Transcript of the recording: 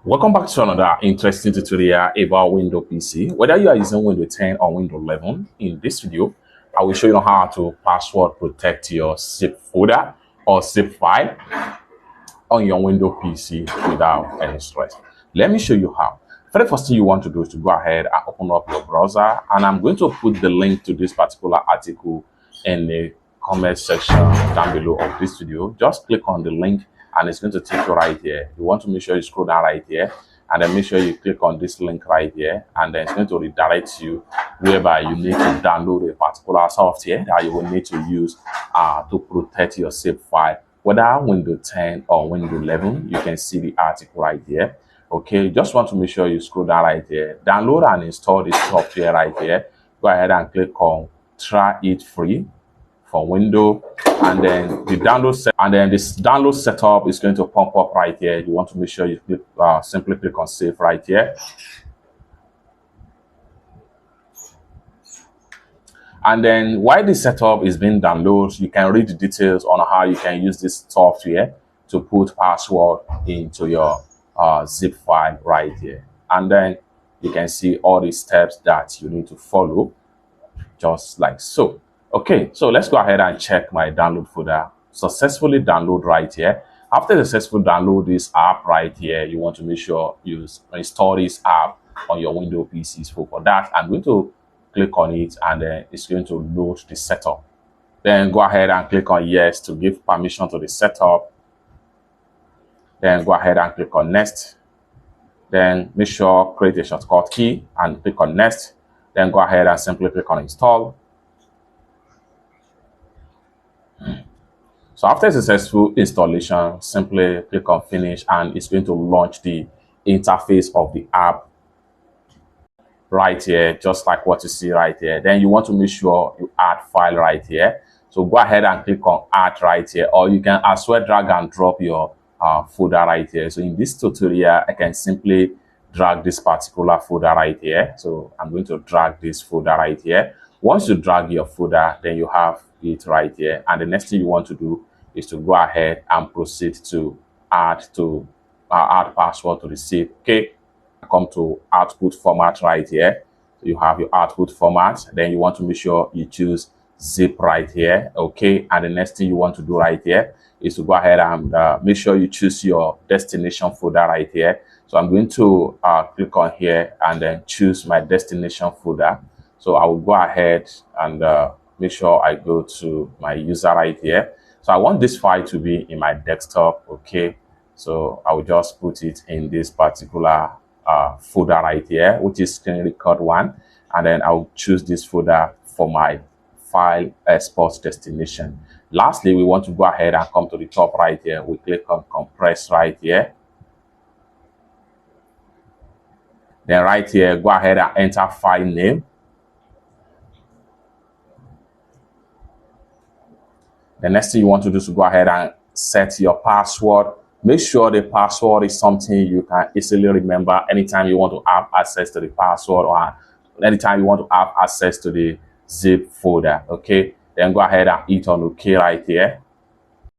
Welcome back to another interesting tutorial about Windows PC. Whether you are using Windows 10 or Windows 11, in this video, I will show you how to password protect your zip folder or zip file on your Windows PC without any stress. Let me show you how. For the first thing you want to do is to go ahead and open up your browser, and I'm going to put the link to this particular article in the comment section down below of this video. Just click on the link and it's going to take you right here. You want to make sure you scroll down right here and then make sure you click on this link right here, and then it's going to redirect you whereby you need to download a particular software that you will need to use to protect your zip file. Whether Windows 10 or Windows 11, you can see the article right here. Okay, just want to make sure you scroll down right here, download and install this software right here. Go ahead and click on try it free for Windows, and then the this download setup is going to pop up right here. You want to make sure you click, simply click on save right here. And then while the setup is being downloaded, you can read the details on how you can use this software to put password into your zip file right here. And then you can see all the steps that you need to follow, just like so. Okay, so let's go ahead and check my download folder. Successfully download right here. After successful download this app right here, you want to make sure you install this app on your Windows PCs. For that, I'm going to click on it, and then it's going to load the setup. Then go ahead and click on yes to give permission to the setup. Then go ahead and click on next. Then make sure create a shortcut key and click on next. Then go ahead and simply click on install. So after successful installation, simply click on finish, and it's going to launch the interface of the app right here, just like what you see right here. Then you want to make sure you add file right here. So go ahead and click on add right here, or you can as well drag and drop your folder right here. So in this tutorial, I can simply drag this particular folder right here. So I'm going to drag this folder right here. Once you drag your folder, then you have it right here. And the next thing you want to do is to go ahead and proceed to add password to the zip. Okay, come to output format right here. So you have your output format. Then you want to make sure you choose zip right here. Okay, and the next thing you want to do right here is to go ahead and make sure you choose your destination folder right here. So I'm going to click on here and then choose my destination folder. So I will go ahead and make sure I go to my user right here. So I want this file to be in my desktop. Okay, so I will just put it in this particular folder right here, which is screen record 1, and then I'll choose this folder for my file export destination. Lastly, we want to go ahead and come to the top right here. We click on compress right here. Then right here, go ahead and enter file name. The next thing you want to do is to go ahead and set your password. Make sure the password is something you can easily remember anytime you want to have access to the password, or anytime you want to have access to the zip folder. Okay, then go ahead and hit on OK right here.